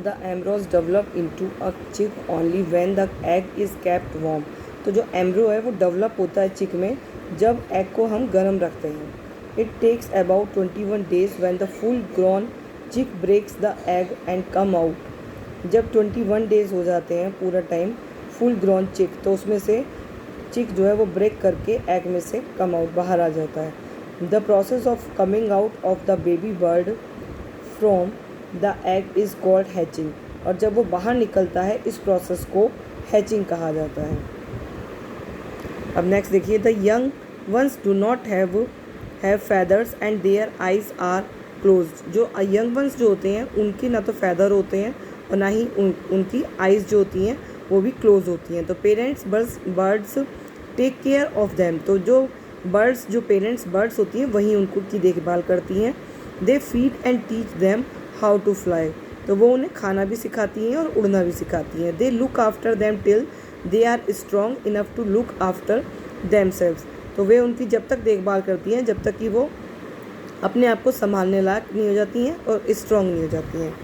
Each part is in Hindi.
The embryos develop into a chick only when the egg is kept warm. तो जो एम्ब्रो है वो डेवलप होता है चिक में जब एग को हम गर्म रखते हैं। It takes about 21 days when the full grown chick breaks the egg and come out. जब 21 days हो जाते हैं पूरा टाइम फुल ग्रोन चिक, तो उसमें से चिक जो है वो ब्रेक करके एग में से कम आउट बाहर आ जाता है। The process of coming out of the baby bird from the egg is called hatching. और जब वो बाहर निकलता है इस प्रोसेस को हैचिंग कहा जाता है। अब नेक्स्ट देखिए, the young ones do not have feathers and their eyes are closed. जो यंग वंस जो होते हैं उनकी ना तो फैदर होते हैं और ना ही उनकी आइज़ जो होती हैं वो भी क्लोज होती हैं। तो parents birds take care of them. तो जो पेरेंट्स बर्ड्स होती हैं वही उनको की देखभाल करती हैं। They feed and teach them how to fly. तो वो उन्हें खाना भी सिखाती हैं और उड़ना भी सिखाती हैं। They look after them till they are strong enough to look after themselves. तो वे उनकी जब तक देखभाल करती हैं जब तक कि वो अपने आप को संभालने लायक नहीं हो जाती हैं और स्ट्रॉन्ग नहीं हो जाती हैं।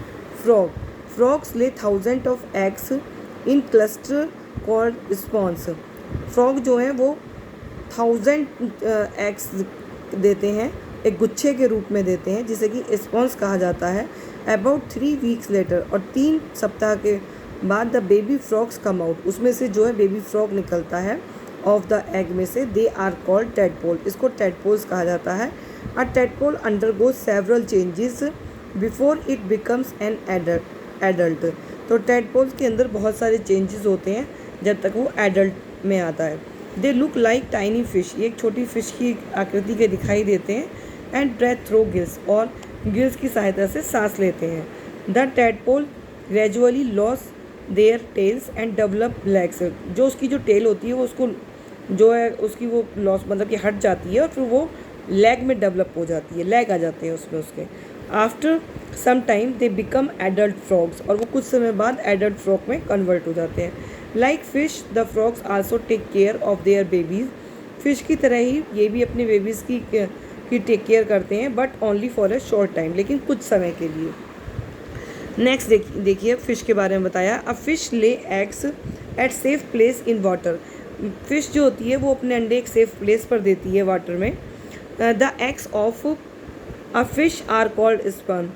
फ्रॉग्स ले 1000 of eggs in cluster called spawns. Frog जो हैं वो 1000 एग्स देते हैं, एक गुच्छे के रूप में देते हैं जिसे कि स्पॉन्स कहा जाता है। अबाउट 3 weeks लेटर, और 3 सप्ताह के बाद the baby frogs come out. उसमें से जो है बेबी फ्रॉग निकलता है ऑफ द एग में से। They are called tadpole. इसको टेडपोल्स कहा जाता है। A tadpole undergoes several changes before it becomes an adult. तो टेडपोल्स के अंदर बहुत सारे चेंजेस होते हैं जब तक वो एडल्ट में आता है। They look like tiny fish. ये एक छोटी फिश की आकृति के दिखाई देते हैं। एंड ब्रेथ थ्रू गिल्स, और गिल्स की सहायता से सांस लेते हैं। The tadpole gradually loss there tales and develop legs. जो उसकी जो टेल होती है वो उसको जो है उसकी वो लॉस मतलब कि हट जाती है और फिर वो लेग में डेवलप हो जाती है, लेग आ जाते हैं उसमें उसके। After some time they become adult frogs, और वो कुछ समय बाद एडल्ट फ्रॉग में कन्वर्ट हो जाते हैं। Like fish the frogs also take care of their babies. Fish की तरह ही ये भी अपने बेबीज़ की टेक केयर करते हैं, but only for a short time, लेकिन कुछ समय के लिए। नेक्स्ट देखिए फ़िश के बारे में बताया। A fish lay eggs eight safe place in water. Fish जो होती है वो अपने अंडे एक सेफ प्लेस पर देती है वाटर में। The eggs of a fish are called sperm.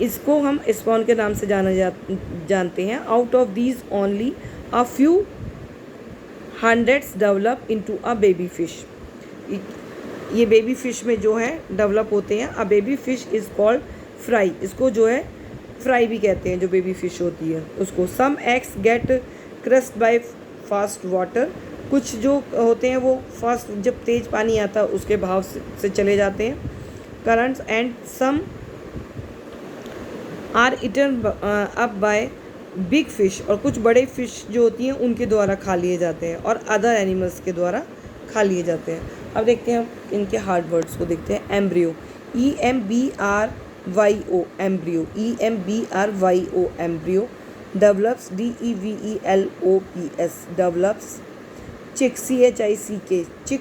इसको हम स्पर्म के नाम से जानते हैं। Out of these only a few hundreds develop into a baby fish. ये बेबी फिश में जो है डेवलप होते हैं। A baby fish is called fry. इसको जो है फ्राई भी कहते हैं जो बेबी फिश होती है उसको। Some eggs get crushed by fast water. कुछ जो होते हैं वो फास्ट जब तेज़ पानी आता है उसके भाव से चले जाते हैं currents. And some are eaten up by big fish, और कुछ बड़े फिश जो होती हैं उनके द्वारा खा लिए जाते हैं और अदर एनिमल्स के द्वारा खा लिए जाते हैं। अब देखते हैं इनके हार्ड वर्ड्स को देखते हैं। Embryo, EMBRYO embryo, EMBRYO embryo. Develops DEVELOPS develops. Chick CHICK chick.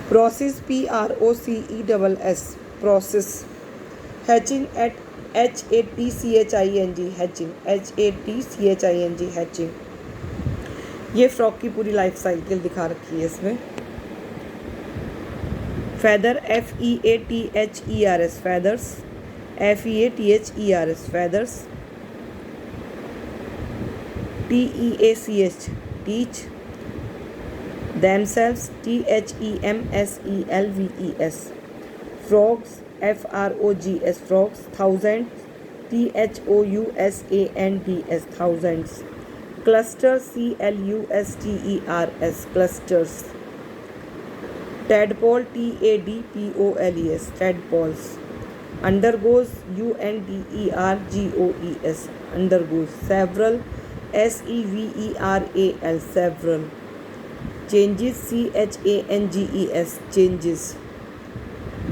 Process PROCESS process. Hatching at HATCHING hatching, HATCHING hatching. ये फ्रॉग की पूरी लाइफ साइकिल दिखा रखी है इसमें। Feather FEATHERS feathers, FEATHERS feathers. TEACH teach. themselves THEMSELVES frogs, FROGS frogs। thousands, THOUSANDS thousands। clusters, CLUSTERS clusters। tadpole, TADPOLES tadpoles। undergoes, UNDERGOES undergoes। several, SEVERAL several। changes, CHANGES changes।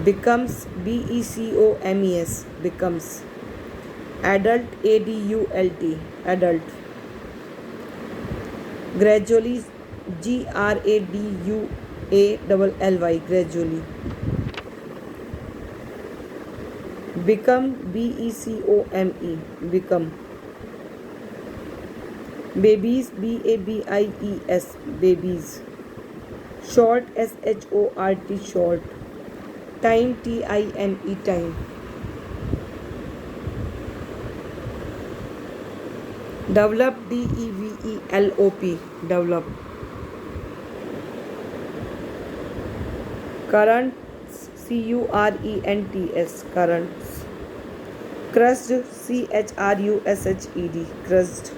becomes, BECOMES becomes। adult, ADULT adult। gradually, GRADUALLY gradually। become, become, become. Babies, babies, babies. Short, short, short. Time, time, time. Develop, develop, develop. Currents, currents, currents. Crushed, chrushed, crushed.